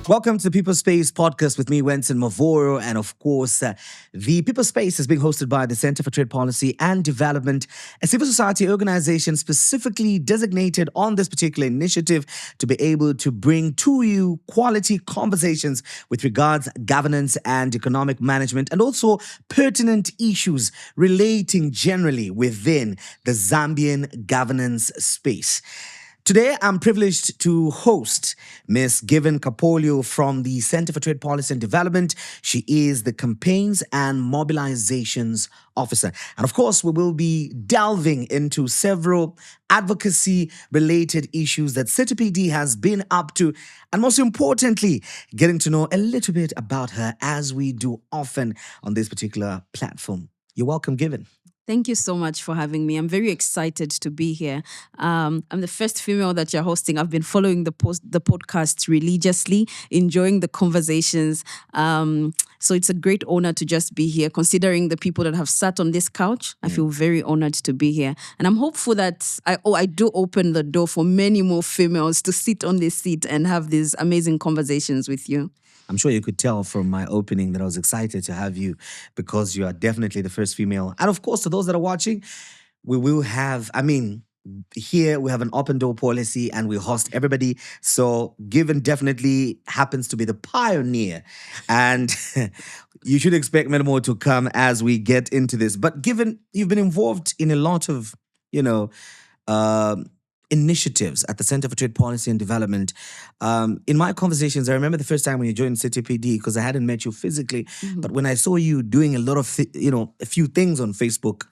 Welcome to the People Space podcast with me, Wenson Mavoro. And of course, the People Space is being hosted by the Center for Trade Policy and Development, a civil society organization specifically designated on this particular initiative to be able to bring to you quality conversations with regards governance and economic management, and also pertinent issues relating generally within the Zambian governance space. Today, I'm privileged to host Ms. Given Kapolyo from the Center for Trade Policy and Development. She is the Campaigns and Mobilizations Officer. And of course, we will be delving into several advocacy-related issues that CTPD has been up to, and most importantly, getting to know a little bit about her as we do often on this particular platform. You're welcome, Given. Thank you so much for having me. I'm very excited to be here. I'm the first female that you're hosting. I've been following the podcast religiously, enjoying the conversations. So it's a great honor to just be here. Considering the people that have sat on this couch, I feel very honored to be here. And I'm hopeful that I do open the door for many more females to sit on this seat and have these amazing conversations with you. I'm sure you could tell from my opening that I was excited to have you because you are definitely the first female. And of course, to those that are watching, we will have, here we have an open door policy and we host everybody. So Given definitely happens to be the pioneer. And you should expect many more to come as we get into this. But Given you've been involved in a lot of, initiatives at the Center for Trade Policy and Development. In my conversations, I remember the first time when you joined CTPD, because I hadn't met you physically, but when I saw you doing a lot of, a few things on Facebook,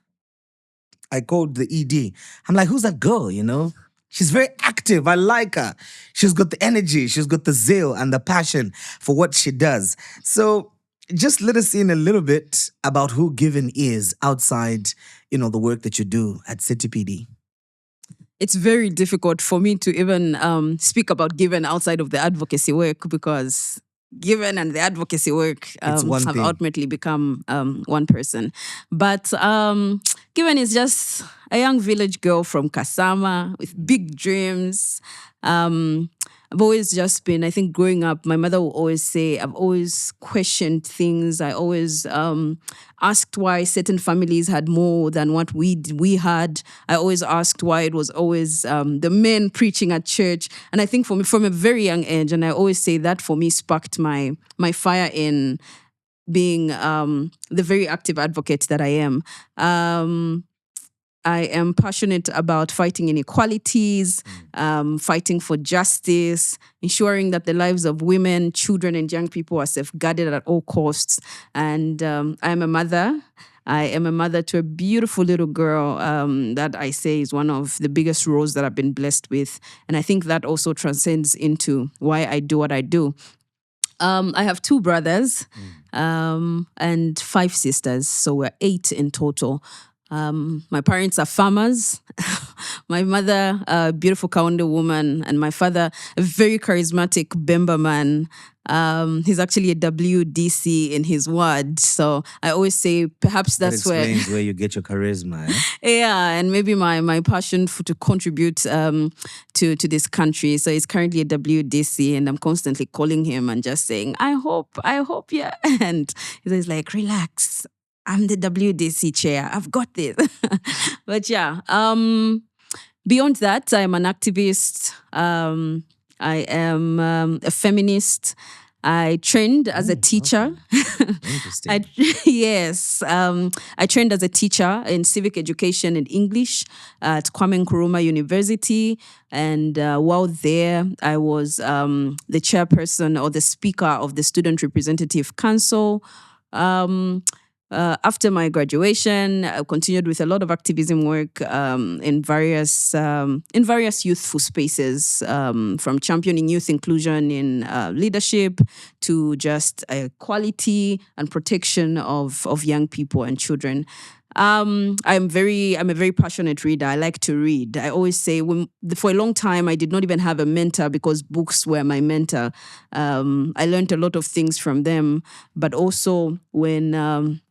I called the ED. I'm like, who's that girl, She's very active. I like her. She's got the energy. She's got the zeal and the passion for what she does. So just let us in a little bit about who Given is outside, the work that you do at CTPD. It's very difficult for me to even speak about Given outside of the advocacy work, because Given and the advocacy work have ultimately become one person. But Given is just a young village girl from Kasama with big dreams. I've always just been, I think growing up, my mother will always say, I've always questioned things. I always asked why certain families had more than what we had. I always asked why it was always the men preaching at church. And I think from a very young age, and I always say that for me sparked my fire in being the very active advocate that I am. I am passionate about fighting inequalities, fighting for justice, ensuring that the lives of women, children, and young people are safeguarded at all costs. And I am a mother. I am a mother to a beautiful little girl that I say is one of the biggest roles that I've been blessed with. And I think that also transcends into why I do what I do. I have 2 brothers and 5 sisters, so we're 8 in total. My parents are farmers. My mother, a beautiful Kaunda woman, and my father, a very charismatic Bemba man. He's actually a WDC in his ward. So I always say perhaps that's where you get your charisma. Yeah, and maybe my passion to contribute to this country. So he's currently a WDC, and I'm constantly calling him and just saying, I hope, yeah. And he's like, relax. I'm the WDC chair. I've got this. But yeah, beyond that, I'm an activist. I am a feminist. I trained as a teacher. Okay. Interesting. I trained as a teacher in civic education and English at Kwame Nkrumah University. And while there, I was the chairperson or the speaker of the Student Representative Council. After my graduation, I continued with a lot of activism work in various youthful spaces, from championing youth inclusion in leadership to just quality and protection of young people and children. I'm a very passionate reader. I like to read. I always say for a long time, I did not even have a mentor because books were my mentor. I learned a lot of things from them, but also when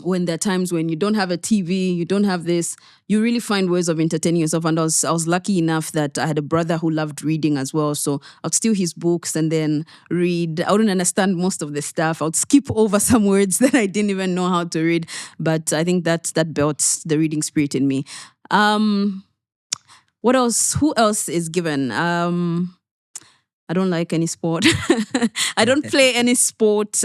when there are times when you don't have a TV, you don't have this, you really find ways of entertaining yourself. And I was lucky enough that I had a brother who loved reading as well. So I'd steal his books and then read. I wouldn't understand most of the stuff. I'd skip over some words that I didn't even know how to read. But I think that built the reading spirit in me. What else? Who else is given? I don't like any sport. I don't play any sport.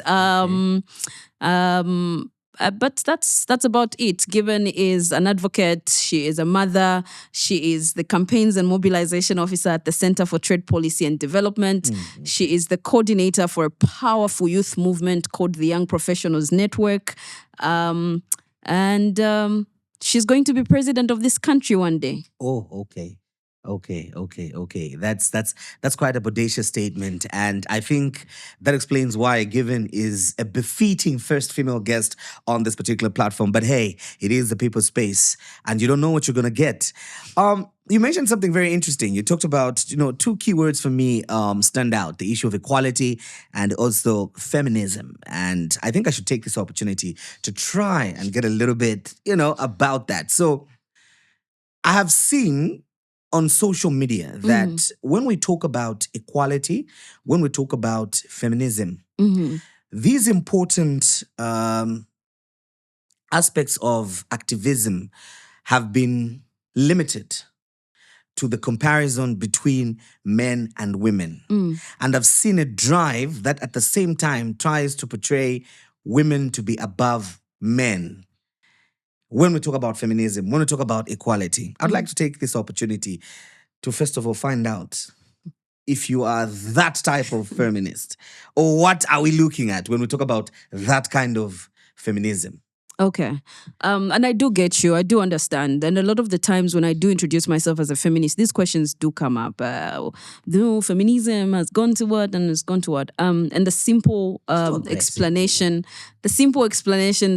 But that's about it. Given is an advocate. She is a mother. She is the campaigns and mobilization officer at the Center for Trade Policy and Development. She is the coordinator for a powerful youth movement called the Young Professionals Network. She's going to be president of this country one day. Oh, okay. That's quite a bodacious statement, and I think that explains why Given is a befitting first female guest on this particular platform. But hey, it is the people's space, and you don't know what you're gonna get. You mentioned something very interesting. You talked about, two keywords for me stand out: the issue of equality and also feminism. And I think I should take this opportunity to try and get a little bit, about that. So I have seen on social media that when we talk about equality, when we talk about feminism, these important aspects of activism have been limited to the comparison between men and women. And I've seen a drive that at the same time tries to portray women to be above men. When we talk about feminism, when we talk about equality, I'd like to take this opportunity to first of all find out if you are that type of feminist, or what are we looking at when we talk about that kind of feminism? Okay. And I do get you. I do understand. And a lot of the times when I do introduce myself as a feminist, these questions do come up. Feminism has gone to what and has gone to what? And the simple explanation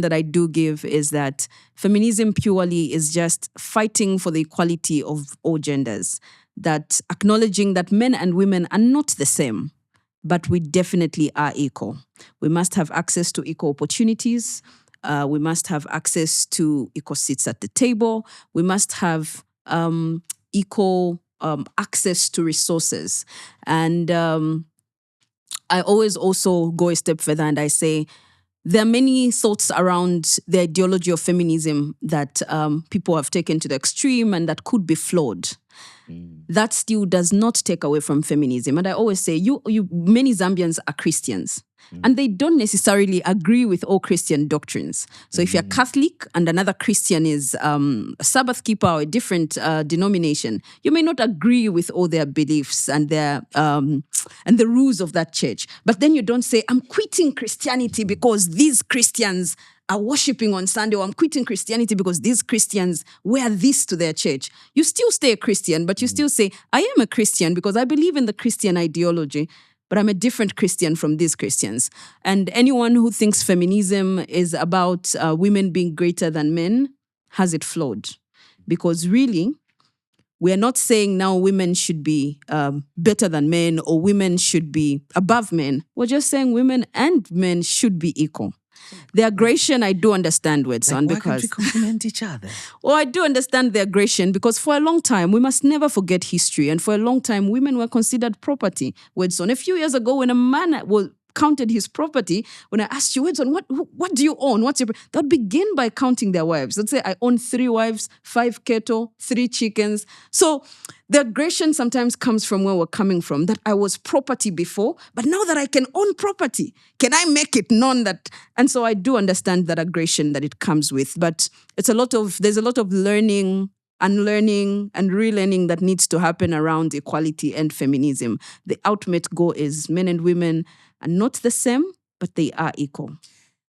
that I do give is that feminism purely is just fighting for the equality of all genders, that acknowledging that men and women are not the same, but we definitely are equal. We must have access to equal opportunities. We must have access to equal seats at the table. We must have equal access to resources. And I always also go a step further and I say, there are many thoughts around the ideology of feminism that people have taken to the extreme and that could be flawed. That still does not take away from feminism. And I always say, many Zambians are Christians. And they don't necessarily agree with all Christian doctrines. So if you're Catholic and another Christian is a Sabbath keeper or a different denomination, you may not agree with all their beliefs and their and the rules of that church. But then you don't say, I'm quitting Christianity because these Christians are worshiping on Sunday, or I'm quitting Christianity because these Christians wear this to their church. You still stay a Christian, but you still say, I am a Christian because I believe in the Christian ideology, but I'm a different Christian from these Christians. And anyone who thinks feminism is about women being greater than men has it flawed. Because really, we are not saying now women should be better than men or women should be above men. We're just saying women and men should be equal. The aggression, I do understand, Wedson, Why because can't we complement each other? well, I do understand the aggression because for a long time, we must never forget history. And for a long time, women were considered property. Wedson, a few years ago, when a man counted his property, when I asked you, Wedson, what do you own? They'd begin by counting their wives. They'd say, I own 3 wives, 5 cattle, 3 chickens. So the aggression sometimes comes from where we're coming from, that I was property before, but now that I can own property, can I make it known that? And so I do understand that aggression that it comes with, but there's a lot of learning, unlearning, and relearning that needs to happen around equality and feminism. The ultimate goal is men and women are not the same, but they are equal.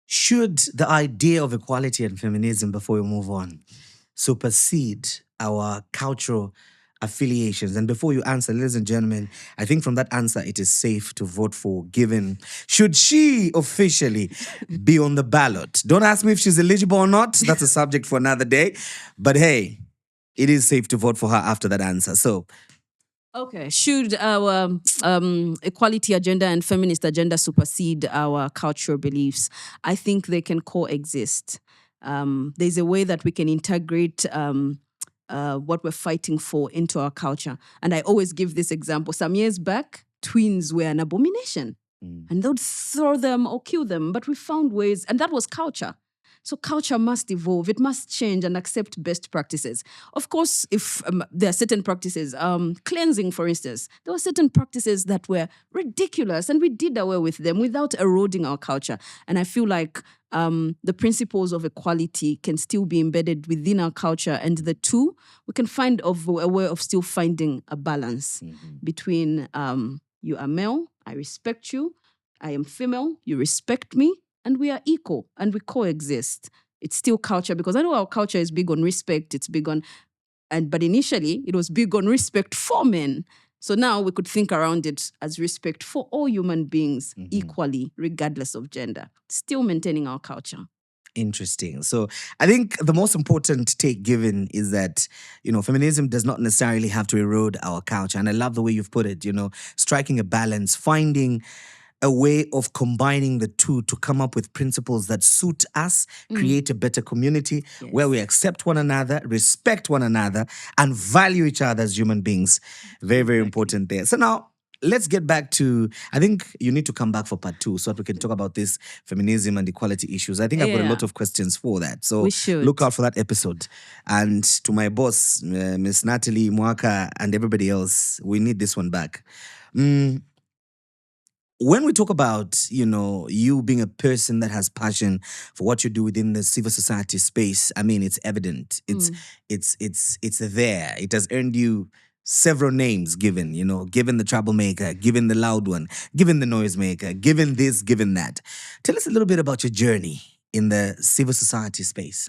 Should the idea of equality and feminism, before we move on, supersede our cultural affiliations? And before you answer, ladies and gentlemen, I think from that answer, it is safe to vote for Given. Should she officially be on the ballot? Don't ask me if she's eligible or not. That's a subject for another day. But hey, it is safe to vote for her after that answer. So Okay. Should our equality agenda and feminist agenda supersede our cultural beliefs? I think they can coexist. There's a way that we can integrate what we're fighting for into our culture. And I always give this example. Some years back, twins were an abomination. And they would throw them or kill them. But we found ways, and that was culture. So culture must evolve, it must change and accept best practices. Of course, if there are certain practices, cleansing, for instance, there were certain practices that were ridiculous and we did away with them without eroding our culture. And I feel like the principles of equality can still be embedded within our culture, and the two, we can find a way of still finding a balance between you are male, I respect you, I am female, you respect me, and we are equal and we coexist. It's still culture, because I know our culture is big on respect. It's big on, but initially it was big on respect for men. So now we could think around it as respect for all human beings equally, regardless of gender, still maintaining our culture. Interesting. So I think the most important take given is that, feminism does not necessarily have to erode our culture. And I love the way you've put it, striking a balance, finding a way of combining the two to come up with principles that suit us, create a better community where we accept one another, respect one another, and value each other as human beings. Very, very important there. So now, let's get back to, I think you need to come back for part 2 so that we can talk about this feminism and equality issues. I think I've got a lot of questions for that. So We should. look out for that episode. And to my boss, Miss Natalie Mwaka, and everybody else, we need this one back. When we talk about, you being a person that has passion for what you do within the civil society space, I mean, it's evident. It's there. It has earned you several names given, given the troublemaker, given the loud one, given the noisemaker, given this, given that. Tell us a little bit about your journey in the civil society space.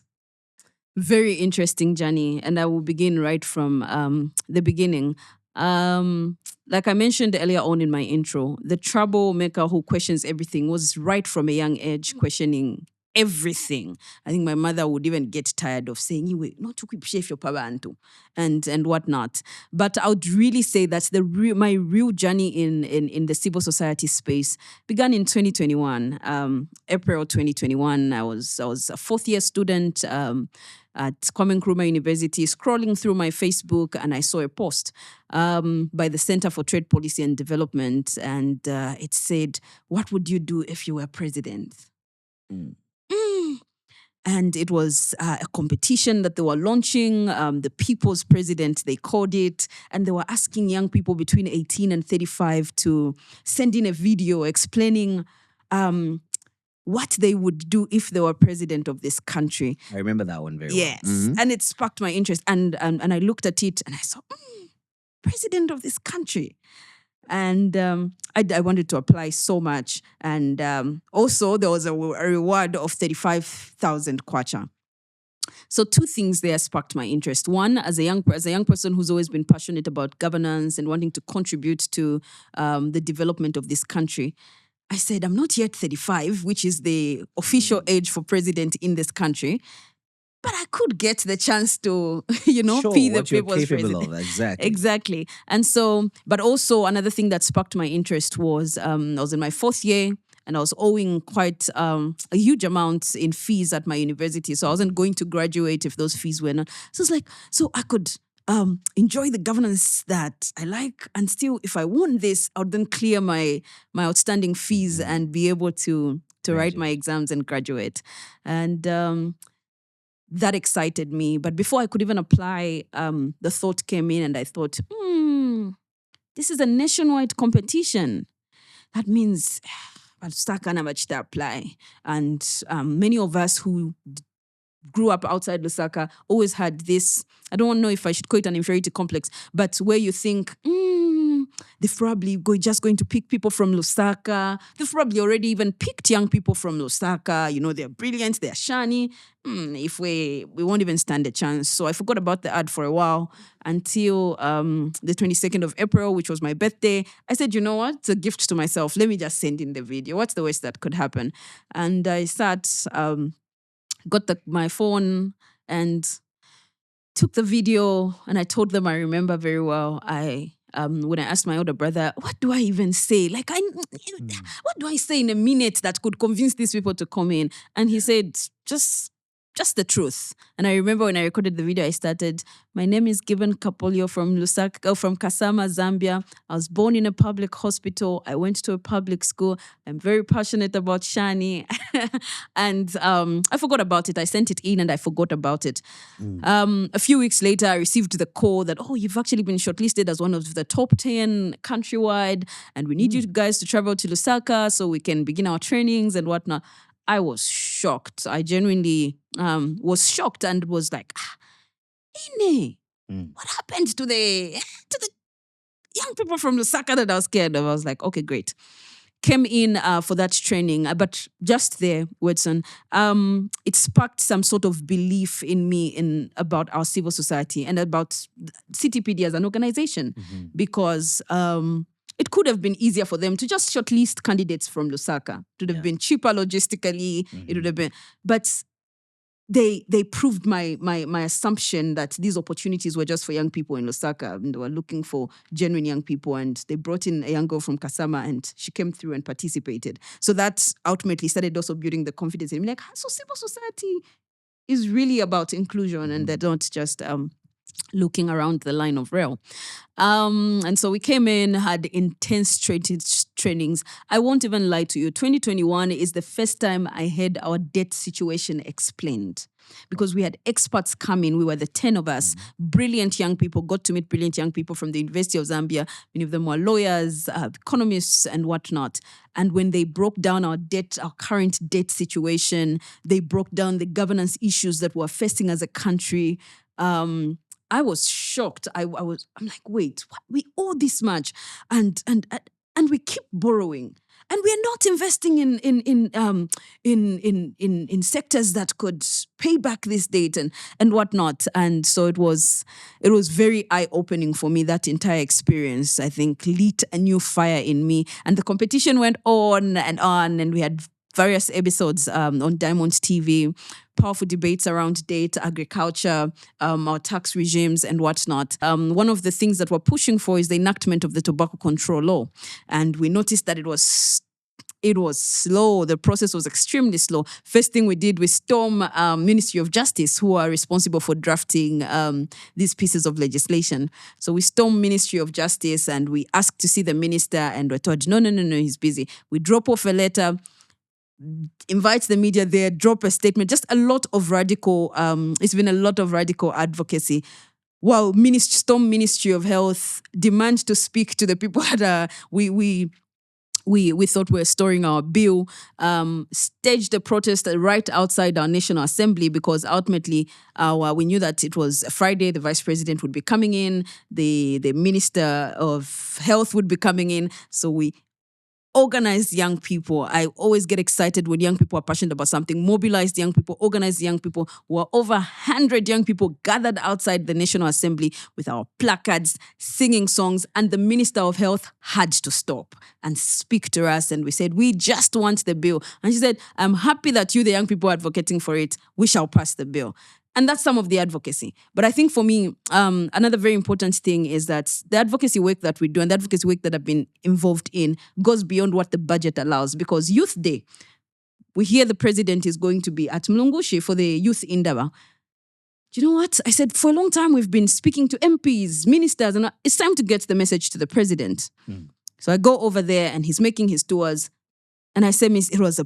Very interesting journey, and I will begin right from the beginning. Like I mentioned earlier on in my intro, the troublemaker who questions everything was right from a young age questioning everything. I think my mother would even get tired of saying, "You not to keep chef your pabantu," and whatnot. But I would really say that my real journey in the civil society space began in 2021, April 2021. I was a fourth year student. At Kwame Nkrumah University, scrolling through my Facebook, and I saw a post by the Center for Trade Policy and Development, and it said, "What would you do if you were president?" And it was a competition that they were launching, the People's President, they called it, and they were asking young people between 18 and 35 to send in a video explaining what they would do if they were president of this country. I remember that one very well. Yes. And it sparked my interest. And I looked at it and I saw, president of this country. And I wanted to apply so much. And also there was a reward of 35,000 kwacha. So two things there sparked my interest. One, as a young person who's always been passionate about governance and wanting to contribute to the development of this country, I said, I'm not yet 35, which is the official age for president in this country, but I could get the chance to, be the people's president. Exactly. And so, but also another thing that sparked my interest was I was in my fourth year and I was owing quite a huge amount in fees at my university. So I wasn't going to graduate if those fees were not. So it's like, so I could enjoy the governance that I like, and still, if I won this, I would then clear my outstanding fees and be able to write my exams and graduate. And that excited me. But before I could even apply, the thought came in, and I thought, this is a nationwide competition. That means I'll start to apply. And many of us who grew up outside Lusaka always had this, I don't know if I should call it an inferiority complex, but where you think, they're probably just going to pick people from Lusaka. They've probably already even picked young people from Lusaka. They're brilliant, they're shiny. If we won't even stand a chance. So I forgot about the ad for a while until the 22nd of April, which was my birthday. I said, you know what? It's a gift to myself. Let me just send in the video. What's the worst that could happen? And I got my phone and took the video, and I told them, I remember very well, I when I asked my older brother, what do I even say? Like, what do I say in a minute that could convince these people to come in? And he said, just the truth. And I remember when I recorded the video, I started, my name is Given Kapolyo from Lusaka, from Kasama, Zambia. I was born in a public hospital. I went to a public school. I'm very passionate about Shani. And I forgot about it. I sent it in and I forgot about it. A few weeks later, I received the call that, oh, you've actually been shortlisted as one of the top 10 countrywide. And we need you guys to travel to Lusaka so we can begin our trainings and whatnot. I was shocked. I genuinely was shocked and was like, Ine, what happened to the young people from Lusaka that I was scared of? I was like, okay, great. Came in for that training, but just there, Wedson, it sparked some sort of belief in me about our civil society and about CTPD as an organization, because it could have been easier for them to just shortlist candidates from Lusaka. It would have been cheaper logistically. It would have been, but they proved my assumption that these opportunities were just for young people in Lusaka, and they were looking for genuine young people. And they brought in a young girl from Kasama, and she came through and participated. So that ultimately started also building the confidence in me. Like, so civil society is really about inclusion, and they're not just looking around the line of rail. And so we came in, had intense trainings. I won't even lie to you. 2021 is the first time I had our debt situation explained, because we had experts come in. We were the 10 of us, brilliant young people, got to meet brilliant young people from the University of Zambia. Many of them were lawyers, economists and whatnot. And when they broke down our current debt situation, they broke down the governance issues that we're facing as a country. I was shocked. I'm like, wait, what? We owe this much, and we keep borrowing, and we're not investing in sectors that could pay back this debt and whatnot. And so it was very eye-opening for me. That entire experience, I think, lit a new fire in me, and the competition went on, and we had various episodes on Diamond TV, powerful debates around debt, agriculture, our tax regimes and whatnot. One of the things that we're pushing for is the enactment of the tobacco control law. And we noticed that it was slow. The process was extremely slow. First thing we did, we stormed Ministry of Justice, who are responsible for drafting these pieces of legislation. So we stormed Ministry of Justice and we asked to see the minister, and we're told, no, he's busy. We drop off a letter, invite the media there, drop a statement, just a lot of radical, it's been a lot of radical advocacy. While storm Ministry of Health, demand to speak to the people that we thought we were storing our bill, staged a protest right outside our National Assembly, because ultimately we knew that it was a Friday, the Vice President would be coming in, the Minister of Health would be coming in, so we organized young people. I always get excited when young people are passionate about something. Mobilized young people, organized young people. Were over 100 young people gathered outside the National Assembly with our placards, singing songs, and the Minister of Health had to stop and speak to us. And we said, we just want the bill. And she said, I'm happy that you, the young people, are advocating for it. We shall pass the bill. And that's some of the advocacy. But I think for me, another very important thing is that the advocacy work that we do and the advocacy work that I've been involved in goes beyond what the budget allows. Because Youth Day, we hear the president is going to be at Mlungushi for the Youth Indaba. Do you know what? I said, for a long time, we've been speaking to MPs, ministers, and it's time to get the message to the president. So I go over there and he's making his tours. And I said, Miss, it was a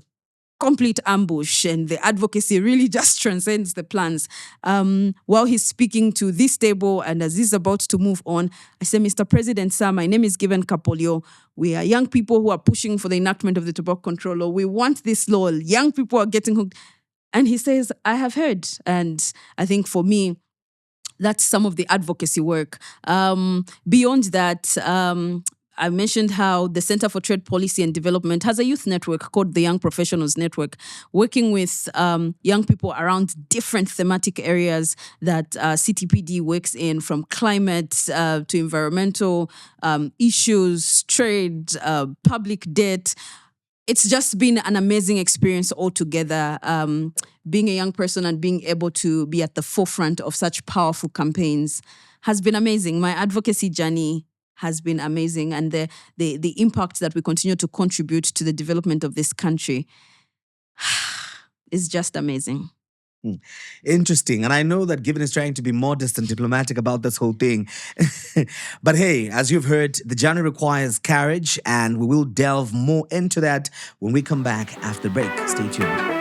complete ambush, and the advocacy really just transcends the plans. While he's speaking to this table and as he's about to move on, I say, Mr. President, sir, my name is Given Kapolyo. We are young people who are pushing for the enactment of the tobacco control law. We want this law. Young people are getting hooked. And he says, I have heard. And I think for me, that's some of the advocacy work. Beyond that, I mentioned how the Center for Trade Policy and Development has a youth network called the Young Professionals Network, working with young people around different thematic areas that CTPD works in, from climate to environmental issues, trade, public debt. It's just been an amazing experience altogether, being a young person and being able to be at the forefront of such powerful campaigns has been amazing. My advocacy journey has been amazing, and the impact that we continue to contribute to the development of this country is just amazing. Interesting. And I know that Given is trying to be modest and diplomatic about this whole thing. But hey, as you've heard, the journey requires courage, and we will delve more into that when we come back after the break. Stay tuned.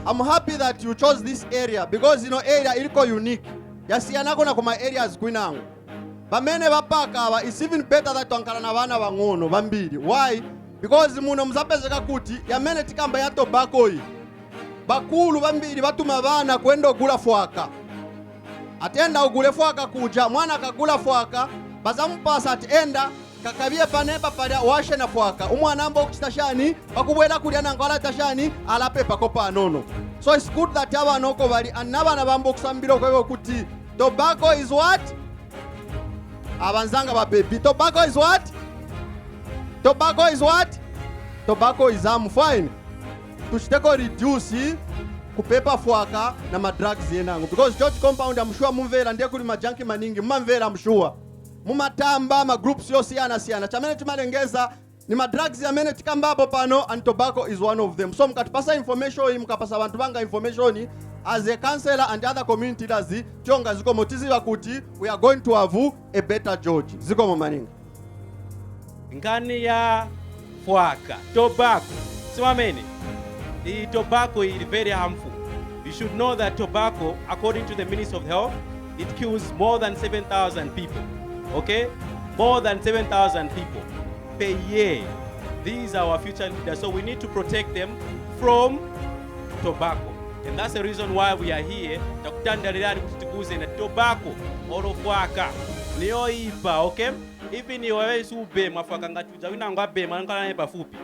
I'm happy that you chose this area because area iliko unique. Yasiyanako na kuma areas kwinango. Bamene bapaka it's even better that twankala na bana bangono bambiri. Why? Because muno muzapezeka kuti yamene tikamba ya tobacco iyi. Bakulu bambiri batuma bana kwenda ogula fwaka. Atenda ogule fwaka kuja mwana akagula fwaka bazamupasa atenda kakabie panepa pala washe na fwaka umwana ambo okutashani bakubwera kulya nangala tashani alapepa kopa anono. So it's good that abana oko bali anabana bambo okusambira okwewe kuti tobacco is what? Abanzanga ba baby. Tobacco is what? Tobacco is what? Tobacco is fine. Tushiteko reduce kupepa fwaka na madrugs yenango because church compound I'm sure mumvera ndiye kuli majanki maningi mumvera I'm sure mumatamba ma groups yosiyana siyana chamene timalengeza ni madrugs yamene tikambapo pano and tobacco is one of them. So mukatipasa information mukapasa abantu banga information as a counselor and other community leaders chonga ziko motiziwa kuti we are going to have a better George ziko momaninga ngani ya fwaka tobacco siwamene. The tobacco is very harmful. You should know that tobacco, according to the Ministry of Health, it kills more than 7,000 people. Okay? More than 7,000 people per year. These are our future leaders, so we need to protect them from tobacco. And that's the reason why we are here. Takutandalirani kutitukuze na tobacco olo fwaka. Niyo ipa, okay? Ipi ni wewe sube mafwaka ngatuja wina ngabe mangala nepa fupi.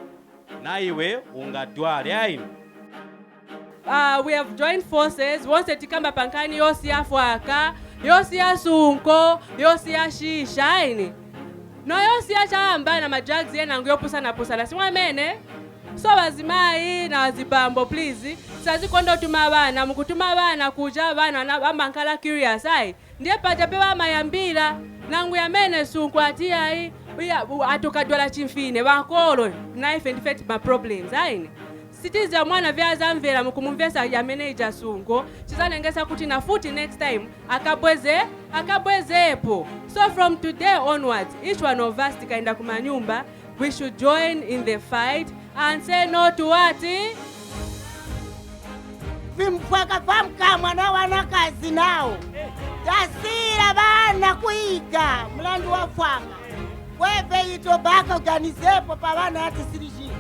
Na iwe ungadwale ayi. We have joined forces. Wonse tikamba pankani yosi ya fwaka, yosi ya sunko, yosi ya shisha ayi. No yosi ya chamba na madrugs yena nguyopusa na pusa. Simwamene. So wazimai na wazibambo please. Sazi kondo tuma bana, mukutuma bana kuja bana na bamankala curious ayi. Ndiye patapewa mayambira nangu ya mene sunko ati ayi. Atokadwala chimfine bakolo knife and fight my problems ayi. Cities ya mwana vyaza mvera mukumumvesa ya manager sungo chizanengesa kuti na futi next time akabwezepo. So from today onwards each one of us tikaenda kumanyumba we should join in the fight and say no to what? Vimfwaka famka mwana wanakazi nao tasira bana kuiga mlandu wa fwaka wewe itobaka organizepo pa bana hati siriji.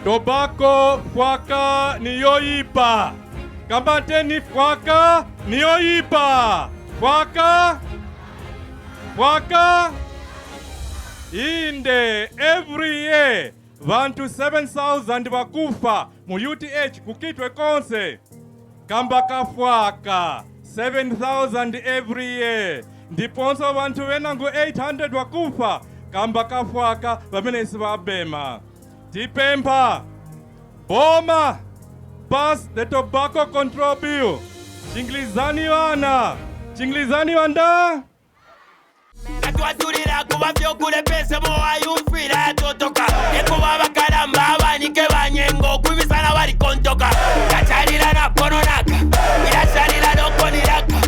Tobacco fwaka niyoipa. Kambateni fwaka niyoipa. Fwaka inde every year vantu 7,000 vakufa mu UTH kukitwe konse kamba kafwaka 7,000 every year. Ndiponso vantu venangu 800 wakufa kamba kafwaka vamene sivabema. Tipempha boma pass the tobacco control bill. Chinglizani wana. Chinglizani wanda. Katwaturira kuba byokule pese mo ayumfira totoka ekuba bakaramba abanike banyengo kubisana bali kontoka kacharira na kononaka irasharira nokoniraka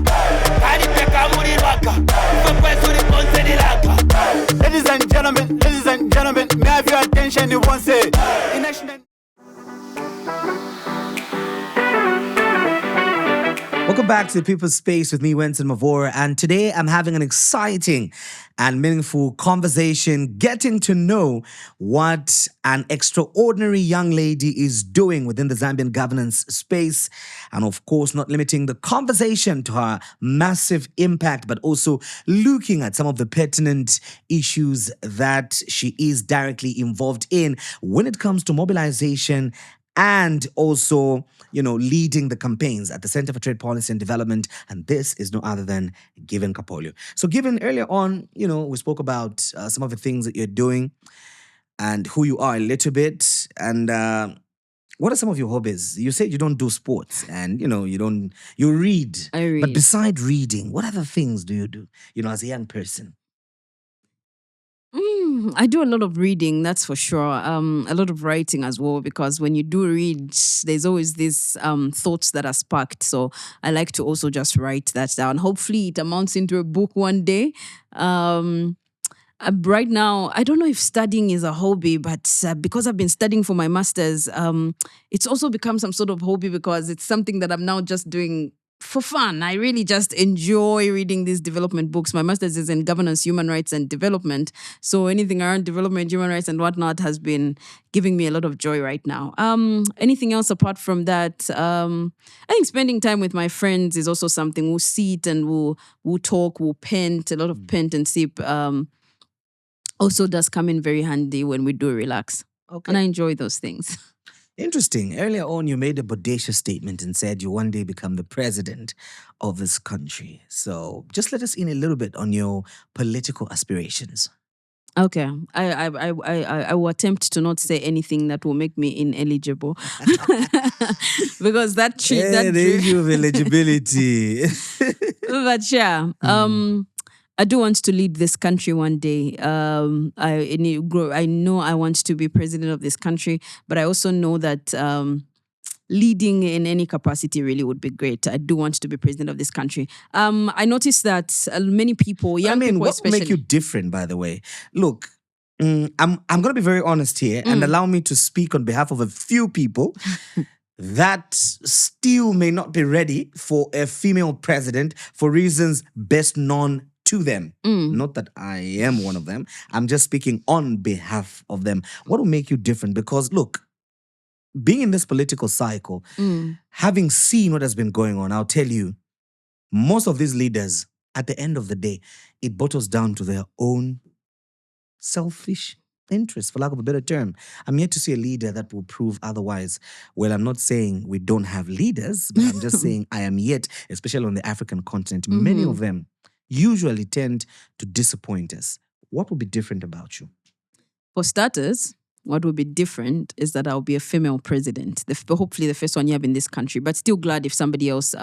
kali peka murirwaka kwesuri konseriraka. Ladies and gentlemen, may I have your attention once Welcome back to the People's Space with me, Wenson Mavor, and today I'm having an exciting and meaningful conversation, getting to know what an extraordinary young lady is doing within the Zambian governance space, and of course, not limiting the conversation to her massive impact, but also looking at some of the pertinent issues that she is directly involved in when it comes to mobilization and also, leading the campaigns at the Center for Trade Policy and Development. And this is no other than Given Kapolyo. So Given, earlier on, we spoke about some of the things that you're doing and who you are a little bit. And what are some of your hobbies? You said you don't do sports and, you read. I read. But beside reading, what other things do you do, as a young person? I do a lot of reading, that's for sure. A lot of writing as well, because when you do read, there's always these thoughts that are sparked. So I like to also just write that down. Hopefully it amounts into a book one day. Right now, I don't know if studying is a hobby, but because I've been studying for my master's, it's also become some sort of hobby because it's something that I'm now just doing for fun. I really just enjoy reading these development books. My master's is in governance, human rights, and development. So anything around development, human rights, and whatnot has been giving me a lot of joy right now. Anything else apart from that? I think spending time with my friends is also something. We'll sit and we'll talk, we'll paint, a lot of paint and sip. Also does come in very handy when we do relax. Okay. And I enjoy those things. Interesting. Earlier on, you made a bodacious statement and said you one day become the president of this country. So just let us in a little bit on your political aspirations. Okay, I will attempt to not say anything that will make me ineligible, because that The issue of eligibility. But yeah, I do want to lead this country one day. I know I want to be president of this country, but I also know that leading in any capacity really would be great. I do want to be president of this country. I noticed that many people, young people what especially, will make you different, by the way? Look, I'm going to be very honest here and allow me to speak on behalf of a few people that still may not be ready for a female president for reasons best known to them. Not that I am one of them. I'm just speaking on behalf of them. What will make you different? Because look, being in this political cycle, having seen what has been going on, I'll tell you, most of these leaders, at the end of the day, it bottles down to their own selfish interests, for lack of a better term. I'm yet to see a leader that will prove otherwise. Well, I'm not saying we don't have leaders, but I'm just saying I am yet, especially on the African continent, many of them usually tend to disappoint us. What will be different about you? for starters, what will be different is that I'll be a female president. Hopefully the first one you have in this country, but still glad if somebody else,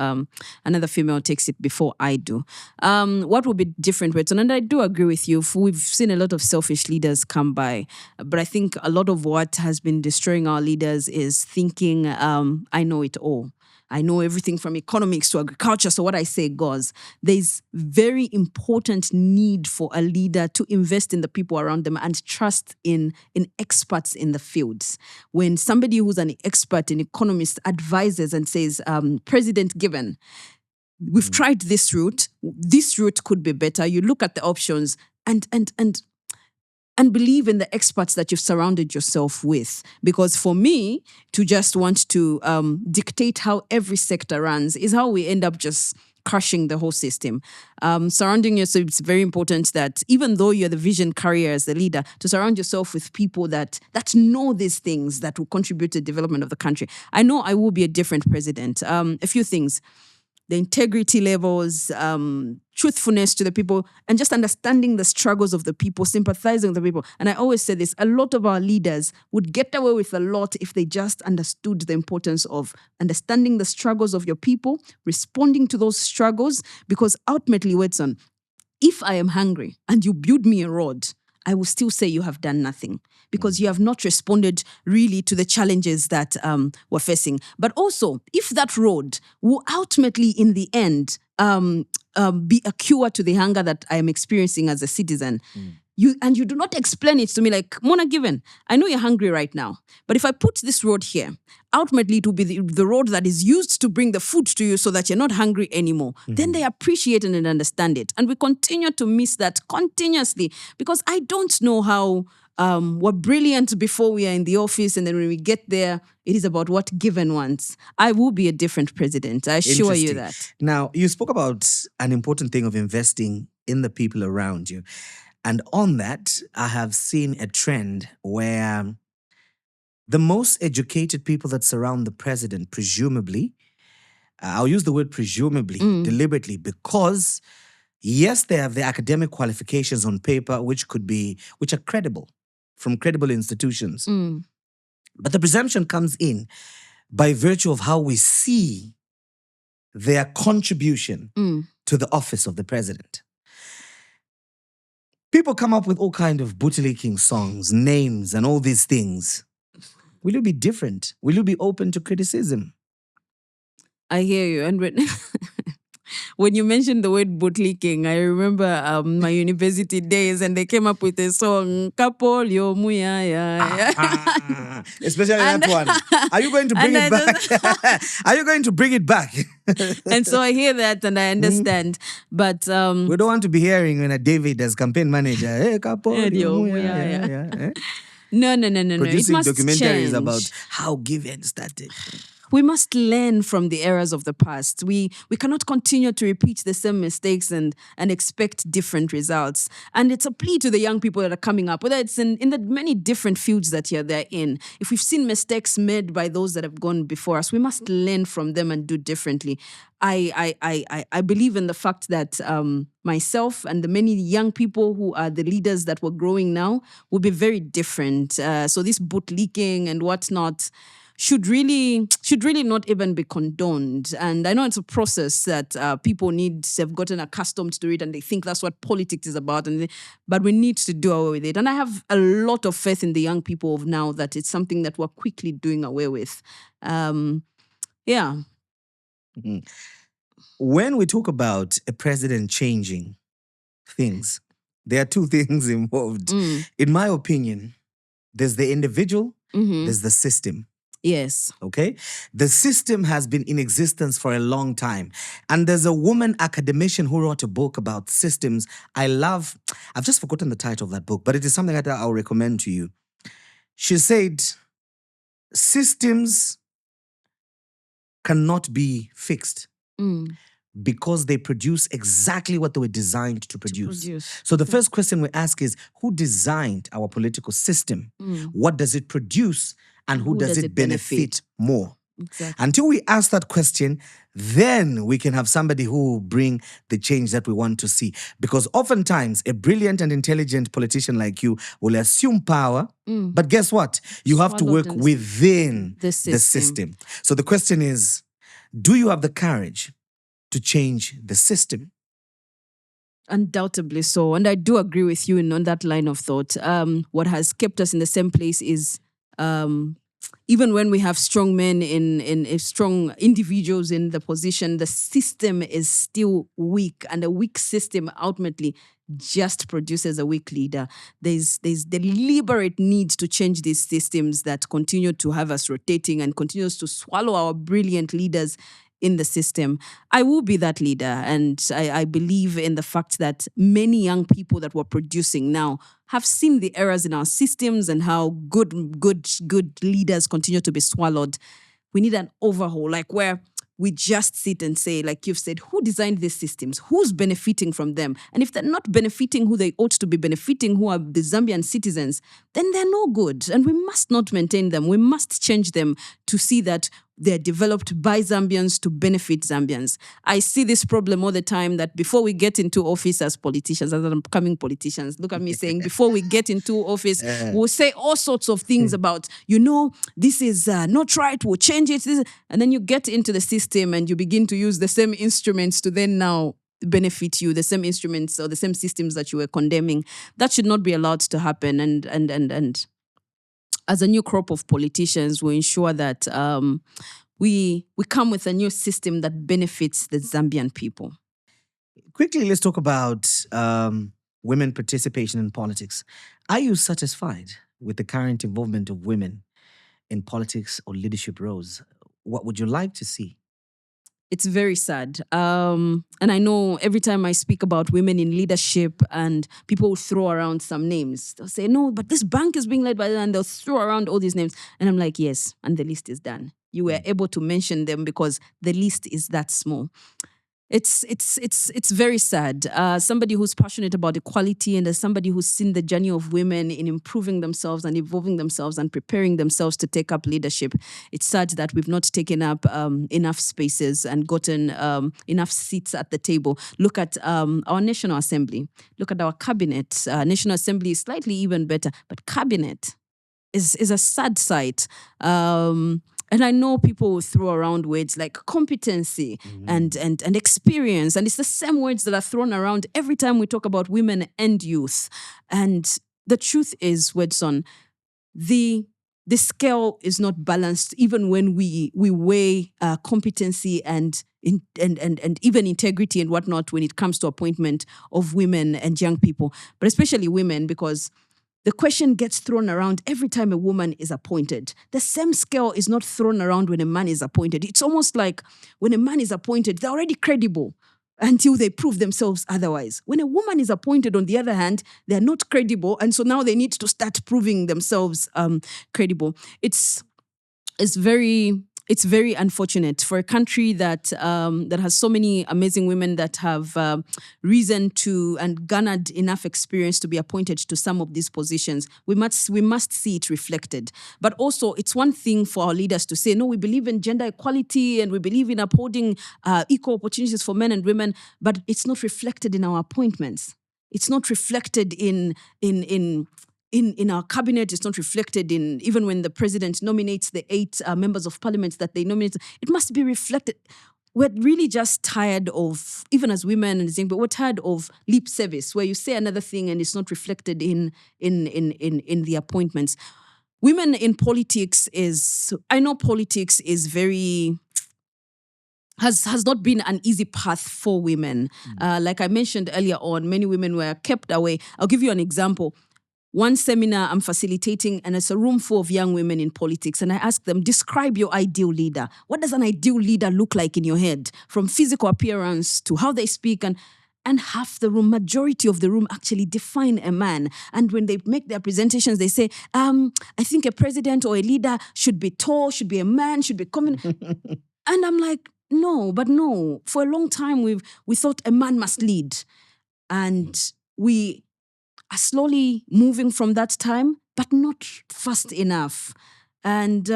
another female takes it before I do. What will be different, Wetson? And I do agree with you. We've seen a lot of selfish leaders come by, but I think a lot of what has been destroying our leaders is thinking, I know it all. I know everything from economics to agriculture, so what I say goes. There's very important need for a leader to invest in the people around them and trust in experts in the fields. When somebody who's an expert, an economist, advises and says, President given, we've tried this route could be better. You look at the options and believe in the experts that you've surrounded yourself with. Because for me, to just want to dictate how every sector runs is how we end up just crushing the whole system. Surrounding yourself, it's very important that even though you're the vision carrier as the leader, to surround yourself with people that know these things that will contribute to the development of the country. I know I will be a different president. A few things. the integrity levels, truthfulness to the people, and just understanding the struggles of the people, sympathizing with the people. And I always say this, a lot of our leaders would get away with a lot if they just understood the importance of understanding the struggles of your people, responding to those struggles, because ultimately, Wedson, if I am hungry and you build me a road, I will still say you have done nothing because you have not responded really to the challenges that we're facing. But also, if that road will ultimately, in the end, be a cure to the hunger that I am experiencing as a citizen, you do not explain it to me like, Mona Given, I know you're hungry right now, but if I put this road here, ultimately it will be the road that is used to bring the food to you so that you're not hungry anymore. Then they appreciate it and understand it. And we continue to miss that continuously because I don't know how we're brilliant before we are in the office, and then when we get there, it is about what Given wants. I will be a different president. I assure you that. Now, you spoke about an important thing of investing in the people around you. And on that, I have seen a trend where the most educated people that surround the president, presumably, I'll use the word presumably deliberately because, yes, they have the academic qualifications on paper, which are credible from credible institutions. But the presumption comes in by virtue of how we see their contribution to the office of the president. People come up with all kind of bootlicking songs, names, and all these things. Will you be different? Will you be open to criticism? I hear you. And when you mentioned the word bootlicking, I remember my university days, and they came up with a song, Kapolyo, especially that one. Are you going to bring it back? Are you going to bring it back? And so I hear that and I understand. But we don't want to be hearing when a David as campaign manager, hey, Kapolyo, No. producing It must documentaries change. about how Given started. We must learn from the errors of the past. We cannot continue to repeat the same mistakes and expect different results. And it's a plea to the young people that are coming up, whether it's in the many different fields that they're in. If we've seen mistakes made by those that have gone before us, we must learn from them and do differently. I believe in the fact that myself and the many young people who are the leaders that we're growing now will be very different. So this bootlicking and whatnot should really not even be condoned. And I know it's a process that people have gotten accustomed to it, and they think that's what politics is about. But we need to do away with it. And I have a lot of faith in the young people of now that it's something that we're quickly doing away with. When we talk about a president changing things, there are two things involved. In my opinion, there's the individual, there's the system. Yes. Okay? The system has been in existence for a long time. And there's a woman academician who wrote a book about systems. I've just forgotten the title of that book, but it is something that I'll recommend to you. She said, systems cannot be fixed because they produce exactly what they were designed to produce. So the first question we ask is, who designed our political system? What does it produce? And who does it benefit more? Exactly. Until we ask that question, then we can have somebody who will bring the change that we want to see. Because oftentimes, a brilliant and intelligent politician like you will assume power, but guess what? You have to work within the system. So the question is, do you have the courage to change the system? Undoubtedly so. And I do agree with you on that line of thought. What has kept us in the same place is even when we have strong men in strong individuals in the position, the system is still weak, and a weak system ultimately just produces a weak leader. There's deliberate need to change these systems that continue to have us rotating and continues to swallow our brilliant leaders in the system. I will be that leader, and I believe in the fact that many young people that we're producing now have seen the errors in our systems and how good leaders continue to be swallowed. We need an overhaul, like where we just sit and say, like you've said, who designed these systems? Who's benefiting from them? And if they're not benefiting who they ought to be benefiting, who are the Zambian citizens, then they're no good. And we must not maintain them. We must change them to see that they're developed by Zambians to benefit Zambians. I see this problem all the time that before we get into office as politicians, as upcoming politicians, look at me saying, before we get into office, we'll say all sorts of things about, this is not right, we'll change it. And then you get into the system and you begin to use the same instruments to then now benefit you, the same instruments or the same systems that you were condemning. That should not be allowed to happen. And as a new crop of politicians, we ensure that we come with a new system that benefits the Zambian people. Quickly, let's talk about women participation in politics. Are you satisfied with the current involvement of women in politics or leadership roles? What would you like to see? It's very sad. And I know every time I speak about women in leadership and people will throw around some names. They'll say, no, but this bank is being led by them, and they'll throw around all these names. And I'm like, yes, and the list is done. You were able to mention them because the list is that small. It's very sad. Somebody who's passionate about equality and as somebody who's seen the journey of women in improving themselves and evolving themselves and preparing themselves to take up leadership, it's sad that we've not taken up enough spaces and gotten enough seats at the table. Look at our National Assembly. Look at our cabinet. National Assembly is slightly even better, but cabinet is a sad sight. And I know people will throw around words like competency and experience. And it's the same words that are thrown around every time we talk about women and youth. And the truth is, Wedson, the scale is not balanced even when we weigh competency and even integrity and whatnot when it comes to appointment of women and young people, but especially women, because the question gets thrown around every time a woman is appointed. The same scale is not thrown around when a man is appointed. It's almost like when a man is appointed, they're already credible until they prove themselves otherwise. When a woman is appointed, on the other hand, they're not credible, and so now they need to start proving themselves credible. It's very unfortunate for a country that has so many amazing women that have risen to and garnered enough experience to be appointed to some of these positions. We must see it reflected. But also, it's one thing for our leaders to say, no, we believe in gender equality and we believe in upholding equal opportunities for men and women, but it's not reflected in our appointments. It's not reflected in our cabinet. It's not reflected in, even when the president nominates the 8 members of parliament that they nominate, it must be reflected. We're really just tired of, even as women, but we're tired of lip service where you say another thing and it's not reflected in the appointments. Women in politics I know politics is very, has not been an easy path for women. Like I mentioned earlier on, many women were kept away. I'll give you an example. One seminar I'm facilitating, and it's a room full of young women in politics. And I ask them, describe your ideal leader. What does an ideal leader look like in your head? From physical appearance to how they speak. And half the room, majority of the room actually define a man. And when they make their presentations, they say, I think a president or a leader should be tall, should be a man, should be common. And I'm like, no. For a long time, we thought a man must lead. And we are slowly moving from that time, but not fast enough. And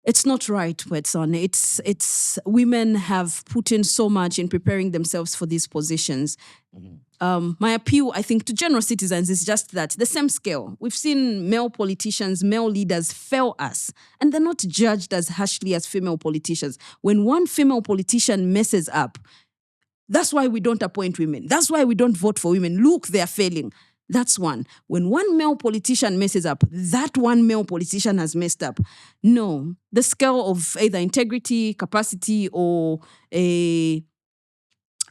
it's not right, Wetson. It's women have put in so much in preparing themselves for these positions. My appeal, I think, to general citizens is just that, the same scale. We've seen male politicians, male leaders fail us, and they're not judged as harshly as female politicians. When one female politician messes up, that's why we don't appoint women. That's why we don't vote for women. Look, they're failing. That's one. When one male politician messes up, that one male politician has messed up. No, the scale of either integrity, capacity, or a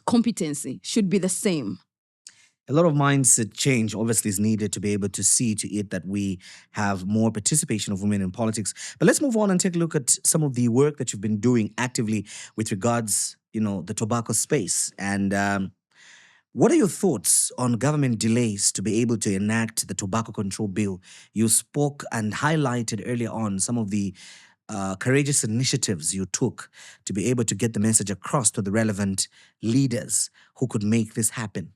competency should be the same. A lot of mindset change obviously is needed to be able to see to it that we have more participation of women in politics. But let's move on and take a look at some of the work that you've been doing actively with regards, the tobacco space. And what are your thoughts on government delays to be able to enact the tobacco control bill? You spoke and highlighted earlier on some of the courageous initiatives you took to be able to get the message across to the relevant leaders who could make this happen.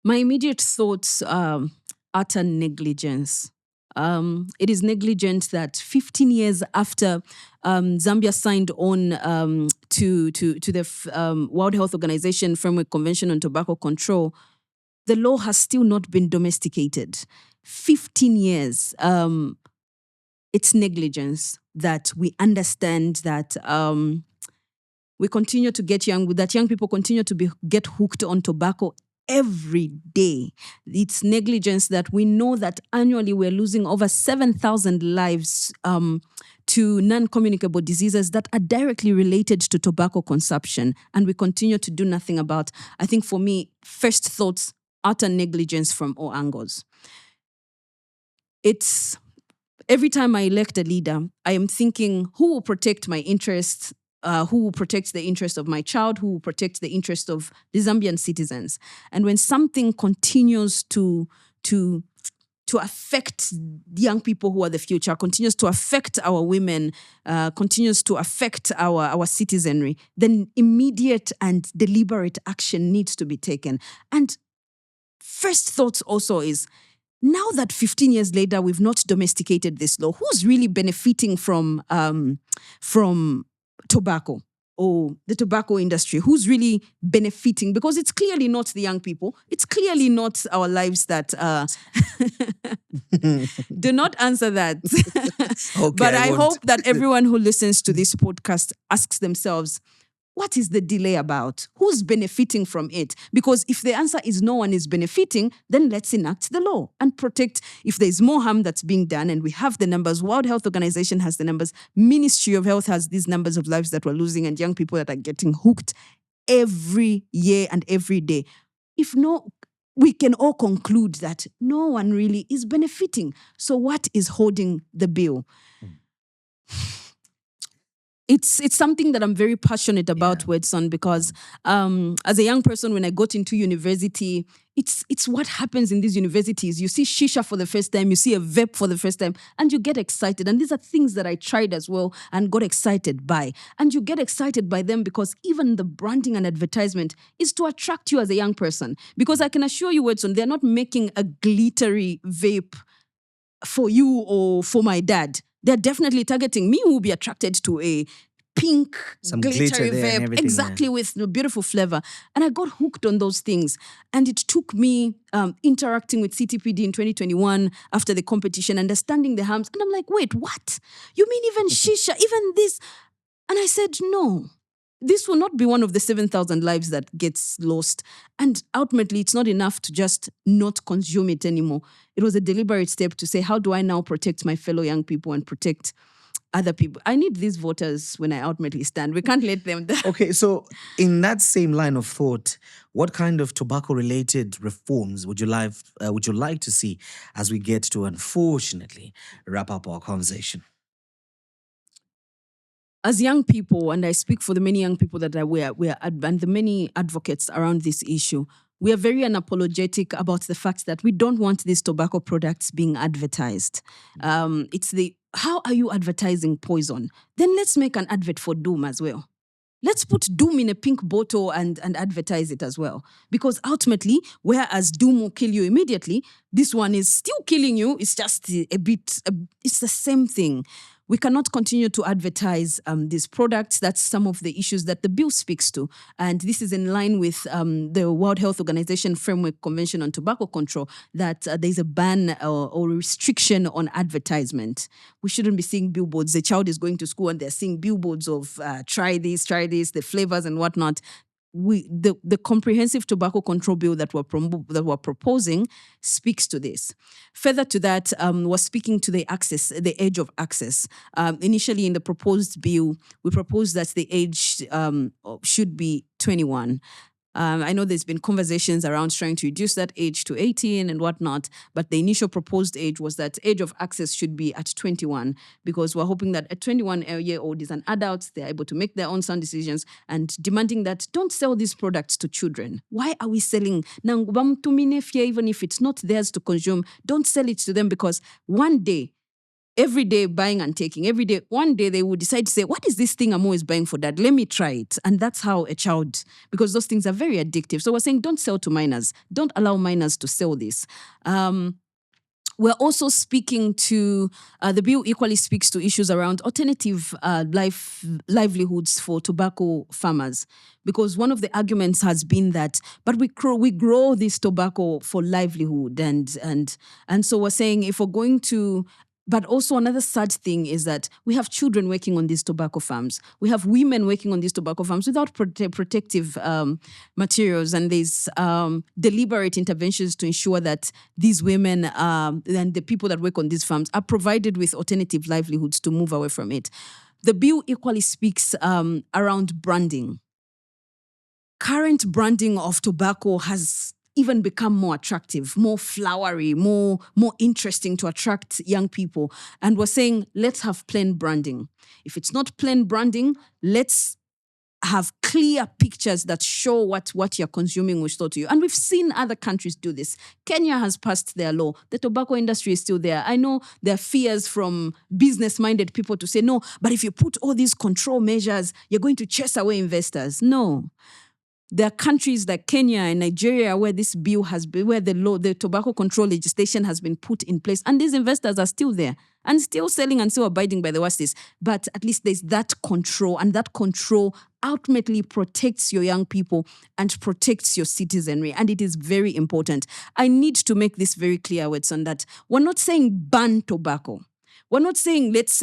My immediate thoughts are utter negligence. It is negligent that 15 years after Zambia signed on to the World Health Organization Framework Convention on Tobacco Control, the law has still not been domesticated. 15 years. It's negligence that we understand that we continue to get young people continue to get hooked on tobacco every day. It's negligence that we know that annually we're losing over 7,000 lives to non-communicable diseases that are directly related to tobacco consumption, and we continue to do nothing about. I think for me, first thoughts, utter negligence from all angles. It's every time I elect a leader, I am thinking, who will protect my interests? Who will protect the interest of my child? Who will protect the interest of the Zambian citizens? And when something continues to affect young people who are the future, continues to affect our women, continues to affect our citizenry, then immediate and deliberate action needs to be taken. And first thoughts also is, now that 15 years later we've not domesticated this law, who's really benefiting from tobacco or the tobacco industry? Who's really benefiting? Because it's clearly not the young people. It's clearly not our lives that do not answer that. Okay, But I won't. hope that everyone who listens to this podcast asks themselves, what is the delay about? Who's benefiting from it? Because if the answer is no one is benefiting, then let's enact the law and protect. If there's more harm that's being done, and we have the numbers, World Health Organization has the numbers, Ministry of Health has these numbers of lives that we're losing and young people that are getting hooked every year and every day. If no, we can all conclude that no one really is benefiting. So what is holding the bill? It's something that I'm very passionate about, Wedson, because as a young person, when I got into university, it's what happens in these universities. You see shisha for the first time, you see a vape for the first time, and you get excited. And these are things that I tried as well and got excited by. And you get excited by them because even the branding and advertisement is to attract you as a young person. Because I can assure you, Wedson, they're not making a glittery vape for you or for my dad. They're definitely targeting me, who will be attracted to a pink, Some glittery glitter there and vape, everything, exactly, with the beautiful flavor. And I got hooked on those things. And it took me interacting with CTPD in 2021 after the competition, understanding the harms. And I'm like, wait, what? You mean even shisha, even this? And I said, no. This will not be one of the 7,000 lives that gets lost. And ultimately, it's not enough to just not consume it anymore. It was a deliberate step to say, how do I now protect my fellow young people and protect other people? I need these voters when I ultimately stand. We can't let them down. Okay, so in that same line of thought, what kind of tobacco-related reforms would you like to see as we get to, unfortunately, wrap up our conversation? As young people, and I speak for the many young people that and the many advocates around this issue, we are very unapologetic about the fact that we don't want these tobacco products being advertised. How are you advertising poison? Then let's make an advert for doom as well. Let's put doom in a pink bottle and advertise it as well. Because ultimately, whereas doom will kill you immediately, this one is still killing you. It's just it's the same thing. We cannot continue to advertise these products. That's some of the issues that the bill speaks to. And this is in line with the World Health Organization Framework Convention on Tobacco Control, that there's a ban or restriction on advertisement. We shouldn't be seeing billboards. The child is going to school and they're seeing billboards of try this, the flavors and whatnot. The comprehensive tobacco control bill that we're proposing speaks to this. Further to that, was speaking to the age of access. Initially in the proposed bill, we proposed that the age should be 21. I know there's been conversations around trying to reduce that age to 18 and whatnot, but the initial proposed age was that age of access should be at 21, because we're hoping that a 21-year-old is an adult, they're able to make their own sound decisions, and demanding that don't sell these products to children. Why are we selling? Even if it's not theirs to consume, don't sell it to them, because one day, every day buying and taking, every day, one day they will decide to say, what is this thing I'm always buying for dad? Let me try it. And that's how a child, because those things are very addictive. So we're saying don't sell to minors. Don't allow minors to sell this. we're also speaking to the bill equally speaks to issues around alternative livelihoods for tobacco farmers, because one of the arguments has been that, but we grow this tobacco for livelihood, and so we're saying if we're going to. But also another sad thing is that we have children working on these tobacco farms. We have women working on these tobacco farms without protective materials, and there's deliberate interventions to ensure that these women and the people that work on these farms are provided with alternative livelihoods to move away from it. The bill equally speaks around branding. Current branding of tobacco has even become more attractive, more flowery, more interesting to attract young people. And we're saying, let's have plain branding. If it's not plain branding, let's have clear pictures that show what you're consuming will show to you. And we've seen other countries do this. Kenya has passed their law. The tobacco industry is still there. I know there are fears from business-minded people to say, no, but if you put all these control measures, you're going to chase away investors. No. There are countries like Kenya and Nigeria where this bill has been, where the tobacco control legislation has been put in place, and these investors are still there and still selling and still abiding by the WASTIS. But at least there's that control, and that control ultimately protects your young people and protects your citizenry, and it is very important. I need to make this very clear, Watson, that we're not saying ban tobacco. We're not saying let's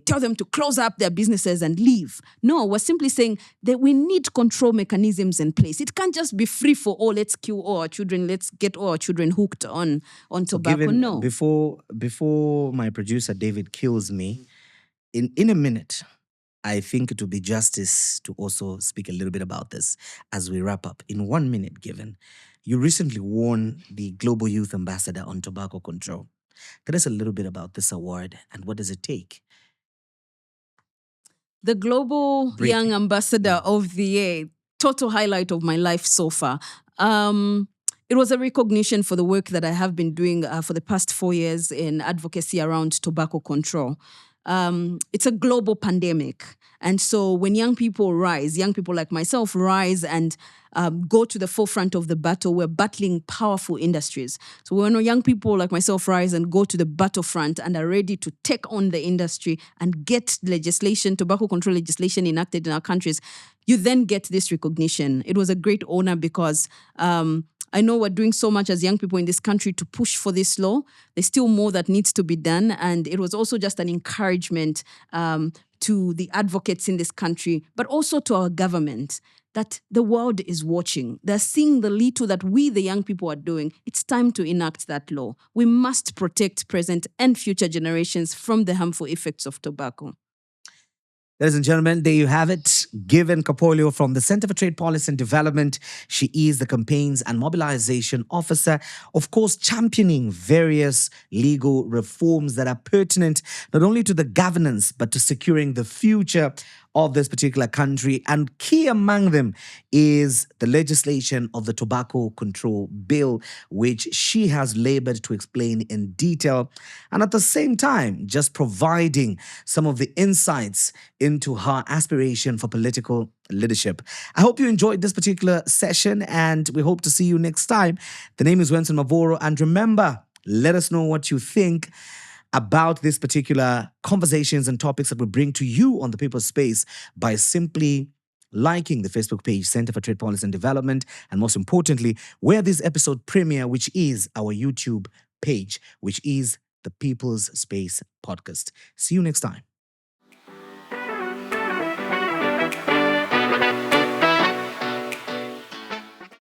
tell them to close up their businesses and leave. No, we're simply saying that we need control mechanisms in place. It can't just be free for all. Let's kill all our children. Let's get all our children hooked on tobacco. No. Before my producer David kills me, in a minute, I think it would be justice to also speak a little bit about this as we wrap up. In 1 minute given, you recently won the Global Youth Ambassador on Tobacco Control. Tell us a little bit about this award and what does it take? The Global Briefly. Young Ambassador of the Year, total highlight of my life so far. It was a recognition for the work that I have been doing for the past 4 years in advocacy around tobacco control. It's a global pandemic. And so when young people rise, young people like myself rise and go to the forefront of the battle, we're battling powerful industries. So when young people like myself rise and go to the battlefront and are ready to take on the industry and get legislation, tobacco control legislation enacted in our countries, you then get this recognition. It was a great honor because I know we're doing so much as young people in this country to push for this law. There's still more that needs to be done. And it was also just an encouragement to the advocates in this country, but also to our government, that the world is watching. They're seeing the little that we, the young people, are doing. It's time to enact that law. We must protect present and future generations from the harmful effects of tobacco. Ladies and gentlemen, there you have it. Given Kapolyo from the Center for Trade Policy and Development. She is the Campaigns and Mobilization Officer, of course, championing various legal reforms that are pertinent not only to the governance, but to securing the future of this particular country. And key among them is the legislation of the Tobacco Control Bill, which she has labored to explain in detail. And at the same time, just providing some of the insights into her aspiration for political leadership. I hope you enjoyed this particular session and we hope to see you next time. The name is Wenson Mavoro. And remember, let us know what you think about this particular conversations and topics that we bring to you on the People's Space by simply liking the Facebook page, Center for Trade Policy and Development, and most importantly, where this episode premiere, which is our YouTube page, which is the People's Space podcast. See you next time.